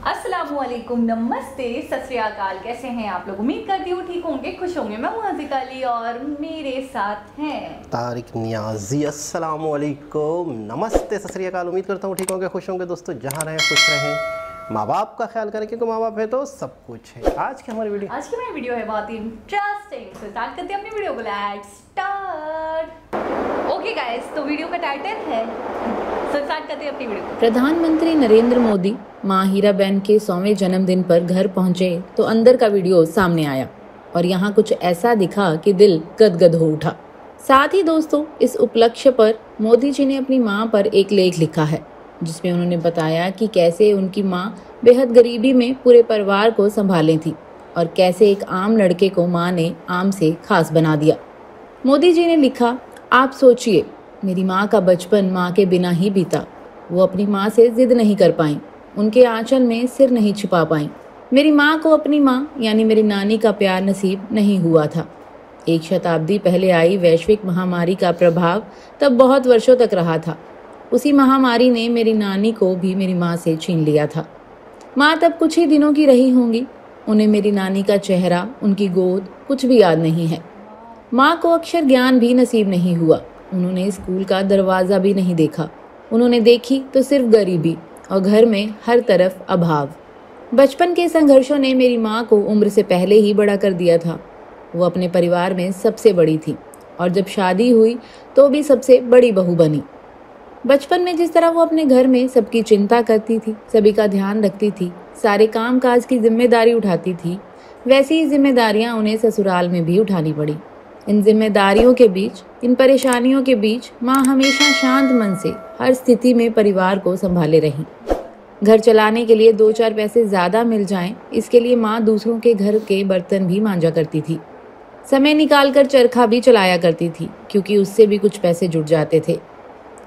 अस्सलामुअलैकुम, नमस्ते, सत श्री अकाल। कैसे हैं आप लोग? उम्मीद करती हूँ ठीक होंगे, खुश होंगे। मैं हूँ हज़ीका अली और मेरे साथ हैं तारिक नियाजी। अस्सलामुअलैकुम, नमस्ते, सत श्री अकाल। उम्मीद करता हूँ ठीक होंगे, खुश होंगे। दोस्तों जहाँ रहें खुश रहें, माँ बाप का ख्याल करें क्योंकि माँ बाप है तो सब कुछ है। आज की हमारी वीडियो है बहुत ही इंटरेस्टिंग। तो स्टार्ट करते हैं अपनी वीडियो को। Let's start. ओके गाइस, तो वीडियो का टाइटल है, तो स्टार्ट करते हैं अपनी वीडियो को। प्रधानमंत्री नरेंद्र मोदी माँ हीराबेन के 100वें जन्मदिन पर घर पहुंचे तो अंदर का वीडियो सामने आया और यहाँ कुछ ऐसा दिखा कि दिल गदगद हो उठा। साथ ही दोस्तों, इस उपलक्ष्य पर मोदी जी ने अपनी माँ पर एक लेख लिखा है जिसमें उन्होंने बताया कि कैसे उनकी माँ बेहद गरीबी में पूरे परिवार को संभाली थी और कैसे एक आम लड़के को माँ ने आम से खास बना दिया। मोदी जी ने लिखा, आप सोचिए, मेरी माँ का बचपन माँ के बिना ही बीता। वो अपनी माँ से जिद नहीं कर पाई, उनके आंचल में सिर नहीं छिपा पाई। मेरी माँ को अपनी माँ यानी मेरी नानी का प्यार नसीब नहीं हुआ था। एक शताब्दी पहले आई वैश्विक महामारी का प्रभाव तब बहुत वर्षों तक रहा था। उसी महामारी ने मेरी नानी को भी मेरी माँ से छीन लिया था। माँ तब कुछ ही दिनों की रही होंगी। उन्हें मेरी नानी का चेहरा, उनकी गोद कुछ भी याद नहीं है। माँ को अक्षर ज्ञान भी नसीब नहीं हुआ। उन्होंने स्कूल का दरवाज़ा भी नहीं देखा। उन्होंने देखी तो सिर्फ गरीबी और घर में हर तरफ अभाव। बचपन के संघर्षों ने मेरी माँ को उम्र से पहले ही बड़ा कर दिया था। वो अपने परिवार में सबसे बड़ी थी और जब शादी हुई तो भी सबसे बड़ी बहू बनी। बचपन में जिस तरह वो अपने घर में सबकी चिंता करती थी, सभी का ध्यान रखती थी, सारे काम काज की जिम्मेदारी उठाती थी, वैसी ही जिम्मेदारियां उन्हें ससुराल में भी उठानी पड़ी। इन जिम्मेदारियों के बीच, इन परेशानियों के बीच माँ हमेशा शांत मन से हर स्थिति में परिवार को संभाले रही। घर चलाने के लिए 2-4 पैसे ज़्यादा मिल जाएं, इसके लिए माँ दूसरों के घर के बर्तन भी मांजा करती थी। समय निकालकर चरखा भी चलाया करती थी क्योंकि उससे भी कुछ पैसे जुट जाते थे।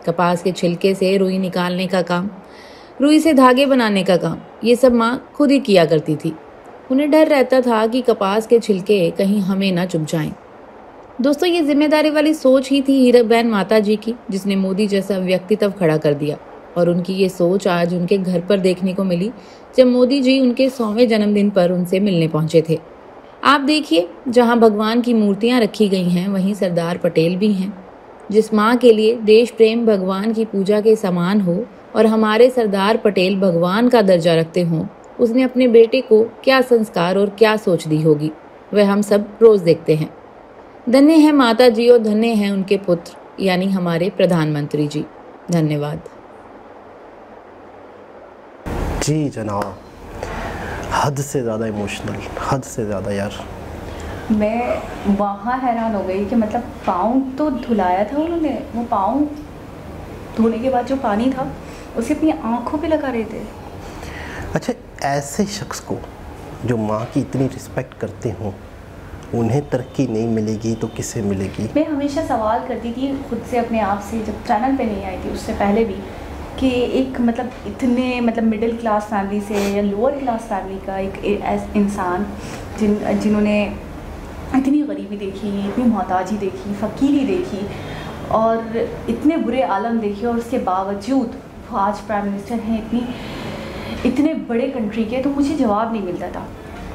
कपास के छिलके से रुई निकालने का काम, रुई से धागे बनाने का काम, ये सब माँ खुद ही किया करती थी। उन्हें डर रहता था कि कपास के छिलके कहीं हमें ना चुभ जाएं। दोस्तों, ये जिम्मेदारी वाली सोच ही थी हीराबेन माता जी की, जिसने मोदी जैसा व्यक्तित्व खड़ा कर दिया। और उनकी ये सोच आज उनके घर पर देखने को मिली जब मोदी जी उनके 100वें जन्मदिन पर उनसे मिलने पहुंचे थे। आप देखिए, जहां भगवान की मूर्तियां रखी गई हैं वहीं सरदार पटेल भी हैं। जिस माँ के लिए देश प्रेम भगवान की पूजा के समान हो और हमारे सरदार पटेल भगवान का दर्जा रखते हों, उसने अपने बेटे को क्या संस्कार और क्या सोच दी होगी, वह हम सब रोज देखते हैं। धन्य है माता जी और धन्य है उनके पुत्र यानी हमारे प्रधानमंत्री जी। धन्यवाद। जी जनाब, हद से ज़्यादा इमोशनल, हद से ज़्यादा यार। मैं वहाँ हैरान हो गई कि मतलब पाँव तो धुलाया था उन्होंने, वो पाँव धोने के बाद जो पानी था उसे अपनी आँखों पे लगा रहे थे। अच्छा, ऐसे शख्स को जो माँ की इतनी रिस्पेक्ट करते हों, उन्हें तरक्की नहीं मिलेगी तो किसे मिलेगी? मैं हमेशा सवाल करती थी खुद से अपने आप से, जब चैनल पे नहीं आई थी उससे पहले भी, कि एक मतलब इतने मतलब मिडिल क्लास फैमिली से या लोअर क्लास फैमिली का एक इंसान जिन्होंने इतनी गरीबी देखी, इतनी मोहताजी देखी, फ़कीरी देखी और इतने बुरे आलम देखे, और उसके बावजूद वो आज प्राइम मिनिस्टर हैं इतने बड़े कंट्री के, तो मुझे जवाब नहीं मिलता था।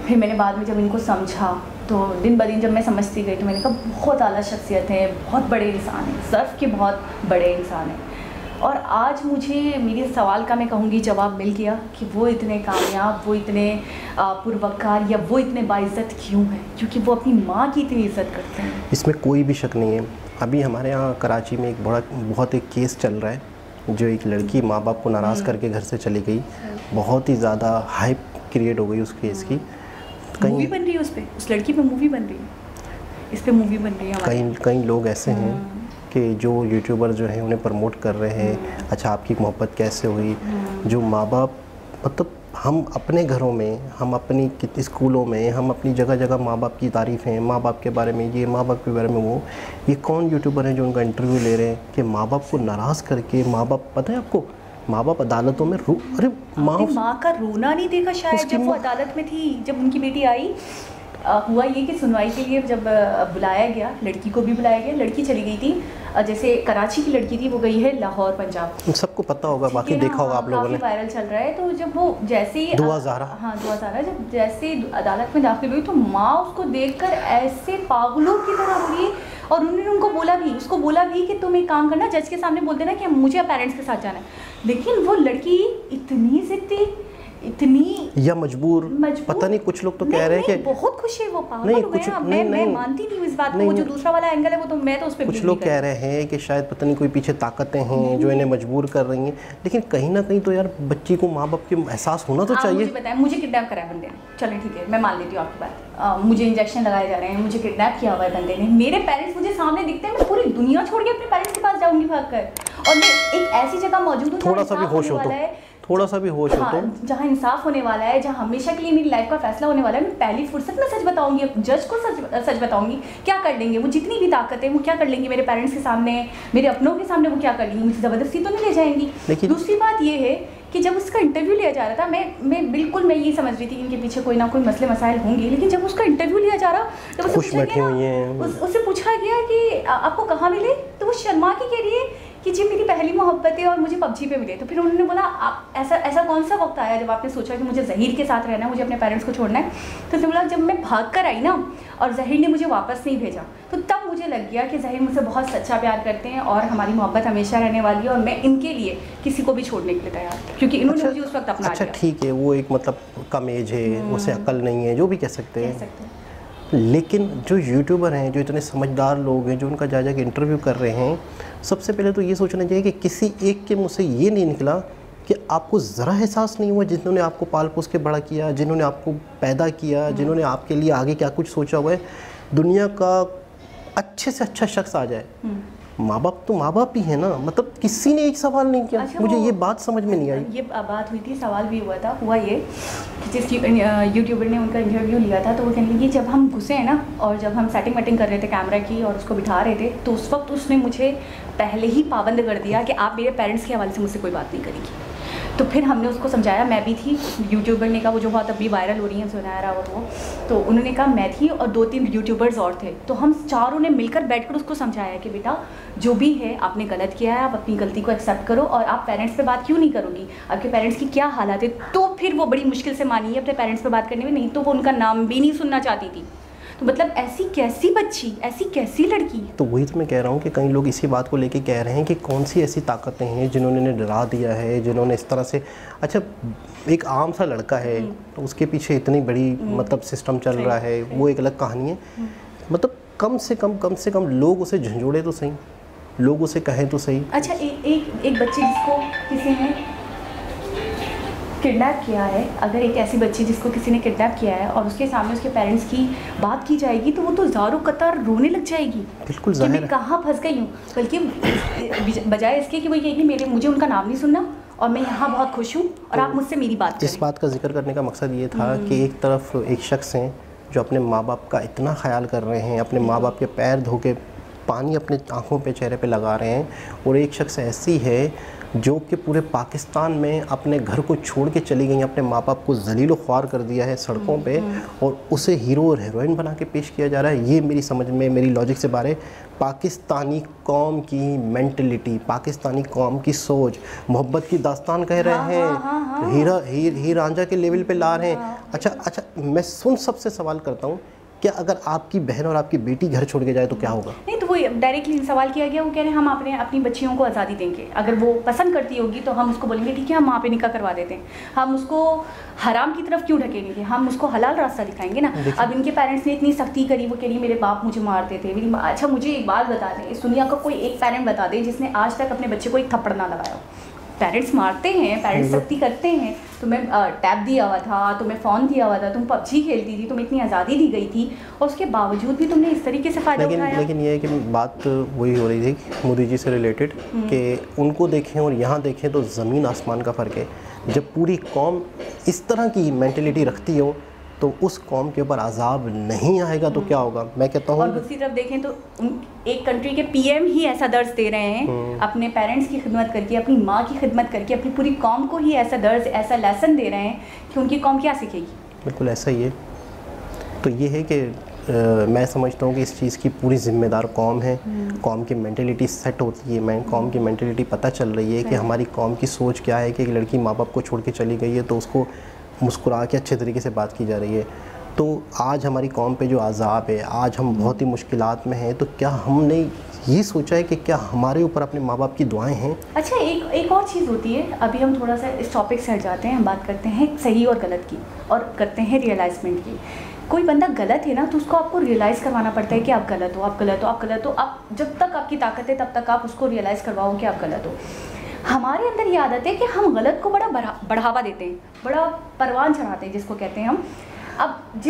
फिर मैंने बाद में जब इनको समझा तो दिन ब दिन जब मैं समझती गई तो मैंने कहा बहुत आला शख्सियत है, बहुत बड़े इंसान हैं, सर्फ के बहुत बड़े इंसान हैं। और आज मुझे मेरे सवाल का मैं कहूँगी जवाब मिल गया कि वो इतने कामयाब, वो इतने पुरवकार या वो इतने बाइज़्ज़त क्यों हैं, क्योंकि वो अपनी माँ की इतनी इज़्ज़त करते हैं। इसमें कोई भी शक नहीं है। अभी हमारे यहाँ कराची में एक बहुत एक केस चल रहा है, जो एक लड़की माँ बाप को नाराज़ करके घर से चली गई। बहुत ही ज़्यादा हाइप क्रिएट हो गई उस केस की। मूवी बन रही है उस पर, उस लड़की पे मूवी बन रही है, इस पर मूवी बन रही है। कई लोग ऐसे हैं कि जो यूट्यूबर जो हैं उन्हें प्रमोट कर रहे हैं। अच्छा, आपकी मोहब्बत कैसे हुई? जो माँ बाप, मतलब हम अपने घरों में, हम अपनी स्कूलों में, हम अपनी जगह जगह माँ बाप की तारीफ़ें, माँ बाप के बारे में ये, माँ बाप के बारे में वो। ये कौन यूट्यूबर हैं जो उनका इंटरव्यू ले रहे हैं कि माँ बाप को नाराज़ करके, माँ बाप, पता है आपको, माँ बाप अदालतों में अरे माँ का रोना नहीं देखा शायद जब वो अदालत में थी, जब उनकी बेटी आई। हुआ ये कि सुनवाई के लिए जब बुलाया गया, लड़की को भी बुलाया गया, लड़की चली गई थी जैसे कराची की लड़की थी, वो गई है लाहौर पंजाब, सबको पता होगा, बाकी देखा होगा आप लोगों ने, वायरल चल रहा है। तो जब वो जैसे ही दुआ ज़हरा, हाँ दुआ ज़हरा, जब जैसे अदालत में दाखिल हुई तो माँ उसको देखकर ऐसे पागलों की तरह हुई, और उन्होंने उसको बोला भी कि तुम एक काम करना, जज के सामने बोल देना कि मुझे पेरेंट्स के साथ जाना है। लेकिन वो लड़की इतनी जिद्दी, इतनी या मजबूर, पता नहीं, कुछ लोग तो कह रहे हैं कि बहुत खुश है वो, पागल हो गए। मैं मानती नहीं हूँ इस बात को, वो जो दूसरा वाला एंगल है वो तो मैं तो उस पे कुछ लोग कह रहे हैं कि शायद पता नहीं कोई पीछे ताकतें हैं जो इन्हें मजबूर कर रही हैं, लेकिन कहीं ना कहीं तो यार बच्ची को माँ बाप के एहसास होना तो चाहिए। मुझे बताएं, मुझे किडनैप करा है बंदे ने, चलें ठीक है मैं मान लेती हूँ आपकी बात, मुझे इंजेक्शन लगाए जा रहे हैं, मुझे किडनैप किया हुआ है बंदे ने, मेरे पेरेंट्स मुझे सामने दिखते हैं, मैं पूरी दुनिया छोड़ के अपने पेरेंट्स के पास जाऊंगी भागकर, और मैं एक ऐसी जगह मौजूद हूँ थोड़ा सा भी होश हो तो, थोड़ा सा भी होश हो तो, जहाँ इंसाफ होने वाला है, जहाँ हमेशा के लिए मेरी लाइफ का फैसला होने वाला है, मैं पहली फुर्सत में सच बताऊंगी, जज को सच बताऊंगी। क्या कर लेंगे वो, जितनी भी ताकत है वो क्या कर लेंगे मेरे पेरेंट्स के सामने, मेरे अपनों के सामने, वो क्या कर लेंगे, मुझे ज़बरदस्ती तो नहीं ले जाएंगी। दूसरी बात ये है कि जब उसका इंटरव्यू लिया जा रहा था, मैं बिल्कुल मैं ये समझ रही थी कि इनके पीछे कोई ना कोई मसले मसाइल होंगे, लेकिन जब उसका इंटरव्यू लिया जा रहा तो उससे पूछा गया कि आपको कहाँ मिले, तो वो शर्मा के कह रही है कि जी मेरी पहली मोहब्बत है और मुझे पबजी पे मिले। तो फिर उन्होंने बोला आप ऐसा कौन सा वक्त आया जब आपने सोचा कि मुझे ज़हीर के साथ रहना है, मुझे अपने पेरेंट्स को छोड़ना है। तो उसने बोला जब मैं भाग कर आई ना और ज़हीर ने मुझे वापस नहीं भेजा, तो तब मुझे लग गया कि ज़हीर मुझसे बहुत सच्चा प्यार करते हैं और हमारी मोहब्बत हमेशा रहने वाली है, और मैं इनके लिए किसी को भी छोड़ने के लिए तैयार, क्योंकि इन्होंने मुझे उस वक्त अपना लिया। अच्छा ठीक है, वो एक मतलब कम एज है, उसे अक्ल नहीं है, जो भी कह सकते हैं। लेकिन जो यूट्यूबर हैं, जो इतने समझदार लोग हैं, जो उनका जा के इंटरव्यू कर रहे हैं, सबसे पहले तो ये सोचना चाहिए कि किसी एक के मुँह से ये नहीं निकला कि आपको ज़रा एहसास नहीं हुआ, जिन्होंने आपको पाल पोस के बड़ा किया, जिन्होंने आपको पैदा किया, जिन्होंने आपके लिए आगे क्या कुछ सोचा हुआ है, दुनिया का अच्छे से अच्छा शख्स आ जाए, माँ बाप तो माँ बाप ही है ना, मतलब किसी ने एक सवाल नहीं किया। अच्छा, मुझे ये बात समझ में नहीं आई। ये बात हुई थी, सवाल भी हुआ ये कि जिस यूट्यूबर ने उनका इंटरव्यू लिया था, तो वो कहने लगी जब हम घुसे हैं ना और जब हम सेटिंग वेटिंग कर रहे थे कैमरा की और उसको बिठा रहे थे, तो उस वक्त उसने मुझे पहले ही पाबंद कर दिया कि आप मेरे पेरेंट्स के हवाले से मुझसे कोई बात नहीं करेगी। तो फिर हमने उसको समझाया, मैं भी थी, यूट्यूबर ने कहा वो जो बहुत अभी वायरल हो रही है सुनहरा और वो, तो उन्होंने कहा मैं थी और 2-3 यूट्यूबर्स और थे, तो हम चारों ने मिलकर बैठकर उसको समझाया कि बेटा जो भी है आपने गलत किया है, आप अपनी गलती को एक्सेप्ट करो, और आप पेरेंट्स पे बात क्यों नहीं करोगी, आपके पेरेंट्स की क्या हालात है। तो फिर वो बड़ी मुश्किल से मानी है अपने पेरेंट्स पे बात करने में, नहीं तो वो उनका नाम भी नहीं सुनना चाहती थी। तो मतलब ऐसी कैसी बच्ची, ऐसी कैसी लड़की। तो वही तो मैं कह रहा हूँ कि कई लोग इसी बात को लेके कह रहे हैं कि कौन सी ऐसी ताकतें हैं जिन्होंने इन्हें डरा दिया है, जिन्होंने इस तरह से, अच्छा एक आम सा लड़का है तो उसके पीछे इतनी बड़ी मतलब सिस्टम चल रहा है, वो एक अलग कहानी है। मतलब कम से कम लोग उसे झंझोड़े तो सही, लोग उसे कहें तो सही। अच्छा एक बच्चे जिसको किसी ने किडनैप किया है, अगर एक ऐसी बच्ची जिसको किसी ने किडनैप किया है और उसके सामने उसके पेरेंट्स की बात की जाएगी, तो वो तो ज़ारो कतार रोने लग जाएगी। बिल्कुल कि मैं कहाँ फंस गई हूँ, बल्कि बजाय इसके कि वो कहेगी मुझे उनका नाम नहीं सुनना और मैं यहाँ बहुत खुश हूँ और आप मुझसे मेरी बात करें। इस बात का जिक्र करने का मकसद ये था कि एक तरफ एक शख्स हैं जो अपने माँ बाप का इतना ख्याल कर रहे हैं, अपने माँ बाप के पैर धो के पानी अपने आँखों पे चेहरे पे लगा रहे हैं, और एक शख्स ऐसी है जो कि पूरे पाकिस्तान में अपने घर को छोड़ के चली गई, अपने माँ बाप को जलील ख्वार कर दिया है सड़कों पे, और उसे हीरो और हीरोइन बना के पेश किया जा रहा है। ये मेरी समझ में, मेरी लॉजिक से बाहर है। पाकिस्तानी कौम की मेंटलिटी, पाकिस्तानी कौम की सोच, मोहब्बत की दास्तान कह रहे हैं, हीर रांझा के लेवल पे ला रहे हैं। अच्छा मैं सबसे सवाल करता हूँ, क्या अगर आपकी बहन और आपकी बेटी घर छोड़ के जाए तो क्या होगा? नहीं, तो वो डायरेक्टली सवाल किया गया, वो कह रहे हैं हम अपनी बच्चियों को आज़ादी देंगे, अगर वो पसंद करती होगी तो हम उसको बोलेंगे ठीक है हम वहाँ पे निकाह करवा देते हैं, हम उसको हराम की तरफ क्यों ढकेंगे, हम उसको हलाल रास्ता दिखाएंगे ना। अब इनके पेरेंट्स ने इतनी सख्ती करी, वो कह रही मेरे बाप मुझे मारते थे, मेरी अच्छा मुझे एक बात बता दें, इस दुनिया का कोई एक पेरेंट बता दें जिसने आज तक अपने बच्चे को एक थप्पड़ ना लगाया हो। पेरेंट्स मारते हैं, पेरेंट्स सख्ती करते हैं, तुम्हें टैब दिया हुआ था, तुम्हें फ़ोन दिया हुआ था, तुम पबजी खेलती थी, तुम्हें इतनी आज़ादी दी गई थी, और उसके बावजूद भी तुमने इस तरीके से फ़ायदा उठाया। लेकिन ये है कि बात वही हो रही थी मोदी जी से रिलेटेड कि उनको देखें और यहाँ देखें तो ज़मीन आसमान का फ़र्क है। जब पूरी कौम इस तरह की मेंटलिटी रखती हो तो उस कौम के ऊपर अजाब नहीं आएगा तो क्या होगा? मैं कहता हूँ। और दूसरी तरफ देखें तो एक कंट्री के पीएम ही ऐसा दर्ज दे रहे हैं, अपने पेरेंट्स की खिदमत करके, अपनी माँ की खिदमत करके, अपनी पूरी कौम को ही ऐसा दर्ज, ऐसा लेसन दे रहे हैं कि उनकी कौम क्या सीखेगी। बिल्कुल ऐसा ही है। तो ये है कि मैं समझता हूँ कि इस चीज़ की पूरी जिम्मेदार कौम है। कौम की मेंटेलिटी सेट होती है, कौम की मेंटेलिटी पता चल रही है कि हमारी कौम की सोच क्या है कि एक लड़की माँ बाप को छोड़ के चली गई है तो उसको मुस्कुरा के अच्छे तरीके से बात की जा रही है। तो आज हमारी कौम पे जो अज़ाब है, आज हम बहुत ही मुश्किलात में हैं, तो क्या हमने ये सोचा है कि क्या हमारे ऊपर अपने माँ बाप की दुआएं हैं? अच्छा, एक और चीज़ होती है, अभी हम थोड़ा सा इस टॉपिक से हट जाते हैं, हम बात करते हैं सही और गलत की और करते हैं रियलाइजमेंट की। कोई बंदा गलत है ना तो उसको आपको रियलाइज़ करवाना पड़ता है कि आप गलत हो, आप गलत हो, आप गलत हो। आप जब तक आपकी ताकत है तब तक आप उसको रियलाइज़ करवाओ कि आप गलत हो। हमारे अंदर ये आदत है कि हम गलत को बड़ा बढ़ावा देते हैं, बड़ा परवान चढ़ाते हैं जिसको कहते हैं हम। अब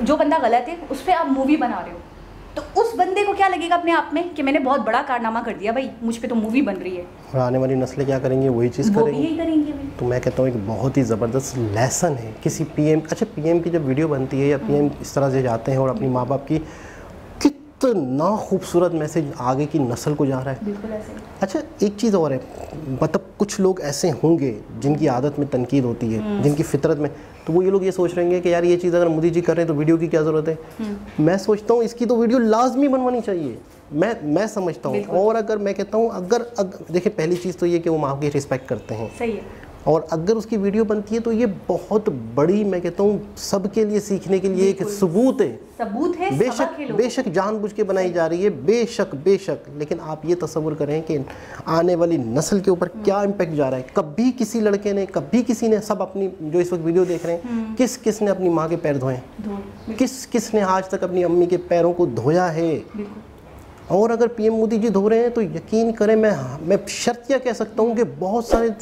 जो बंदा गलत है उस पर आप मूवी बना रहे हो तो उस बंदे को क्या लगेगा अपने आप में कि मैंने बहुत बड़ा कारनामा कर दिया भाई, मुझ पे तो मूवी बन रही है। और आने वाली नस्लें क्या करेंगी? वही चीज़ करेंगी, यही करेंगे भाई। तो मैं कहता हूँ एक बहुत ही ज़बरदस्त लेसन है किसी पीएम। अच्छा, पीएम की जब वीडियो बनती है या पीएम इस तरह से जाते हैं और अपनी माँ बाप की, कितना खूबसूरत मैसेज आगे की नस्ल को जा रहा है। बिल्कुल ऐसे। अच्छा, एक चीज़ और है, मतलब कुछ लोग ऐसे होंगे जिनकी आदत में तनकीद होती है, जिनकी फितरत में, तो वो ये लोग ये सोच रहे हैं कि यार ये चीज़ अगर मोदी जी कर रहे हैं तो वीडियो की क्या ज़रूरत है। मैं सोचता हूँ इसकी तो वीडियो लाजमी बनवानी चाहिए, मैं समझता हूँ। और अगर मैं कहता हूँ अगर देखिए, पहली चीज़ तो ये कि वो माँ की रिस्पेक्ट करते हैं, सही है। और अगर उसकी वीडियो बनती है तो ये बहुत बड़ी, मैं कहता हूँ सबके लिए सीखने के लिए एक सबूत है। बेशक जानबूझ के बनाई जा रही है, बेशक, लेकिन आप ये तसव्वुर करें कि आने वाली नस्ल के ऊपर क्या इम्पैक्ट जा रहा है। कभी किसी लड़के ने, कभी किसी ने, सब अपनी जो इस वक्त वीडियो देख रहे हैं, किसने अपनी माँ के पैर धोए? किसने आज तक अपनी अम्मी के पैरों को धोया है? और अगर पीएम मोदी जी धो रहे हैं तो यकीन करें, मैं शर्तिया कह सकता हूँ कि बहुत सारे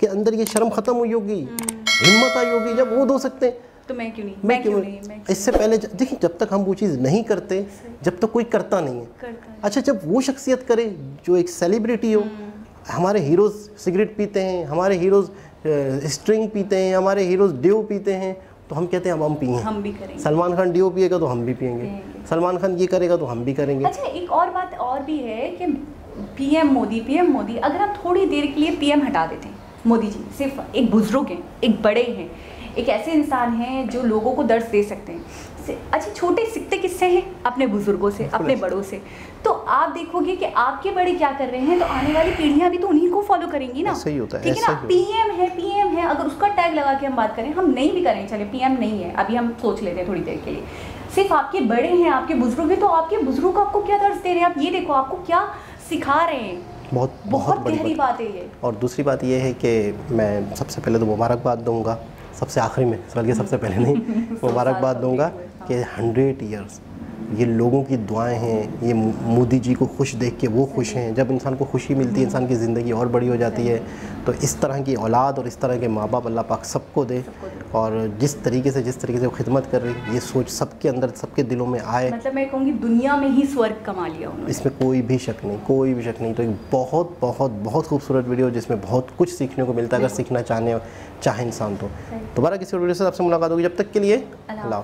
के अंदर ये शर्म खत्म हुई होगी, हिम्मत आई होगी। जब वो धो सकते हैं तो मैं क्यों नहीं? इससे पहले देखिए, जब तक हम वो चीज़ नहीं करते, जब तक कोई करता नहीं है। अच्छा, जब वो शख्सियत करे जो एक सेलिब्रिटी हो, हमारे हीरोज़ सिगरेट पीते हैं, हमारे हीरोज़ स्ट्रिंग पीते हैं, हमारे हीरोज़ ड्यू पीते हैं, तो हम कहते हैं हम पिए, हम भी करेंगे। सलमान खान ड्यू पिएगा तो हम भी पिएंगे, सलमान खान ये करेगा तो हम भी करेंगे। अच्छा, एक और बात और भी है कि पीएम मोदी, अगर हम थोड़ी देर के लिए पीएम हटा देते हैं, मोदी जी सिर्फ एक बुजुर्ग हैं, एक बड़े हैं, एक ऐसे इंसान हैं जो लोगों को दर्द दे सकते हैं। अच्छा, छोटे सीखते किससे हैं? अपने बुजुर्गों से, अपने बड़ों से। तो आप देखोगे कि आपके बड़े क्या कर रहे हैं तो आने वाली पीढ़ियां भी तो उन्हीं को फॉलो करेंगी ना। सही होता है, ठीक है ना। पीएम है, अगर उसका टैग लगा के हम बात करें, हम नहीं भी करें, चले पीएम नहीं है, अभी हम सोच लेते हैं थोड़ी देर के लिए, सिर्फ आपके बड़े हैं, आपके बुजुर्ग हैं, तो आपके बुजुर्ग आपको क्या दर्द दे रहे हैं? आप ये देखो, आपको क्या सिखा रहे हैं। बहुत गहरी बात है ये। और दूसरी बात ये है कि मैं सबसे पहले तो मुबारकबाद दूंगा, सबसे आखिरी में, बल्कि सबसे पहले नहीं, मुबारकबाद दूंगा कि 100 ईयर्स ये लोगों की दुआएं हैं। ये मोदी जी को खुश देख के वो खुश हैं। जब इंसान को खुशी मिलती है, इंसान की ज़िंदगी और बड़ी हो जाती है। तो इस तरह की औलाद और इस तरह के माँ बाप अल्लाह पाक सबको दे, और जिस तरीके से वो खिदमत कर रही, ये सोच सबके अंदर, सबके दिलों में आए। मतलब मैं कहूँगी दुनिया में ही स्वर्ग कमा लिया उन्होंने, इसमें कोई भी शक नहीं। तो एक बहुत खूबसूरत वीडियो जिसमें बहुत कुछ सीखने को मिलता है, अगर सीखना चाहे इंसान तो। दोबारा किसी वीडियो से आपसे मुलाकात होगी, जब तक के लिए अल्लाह।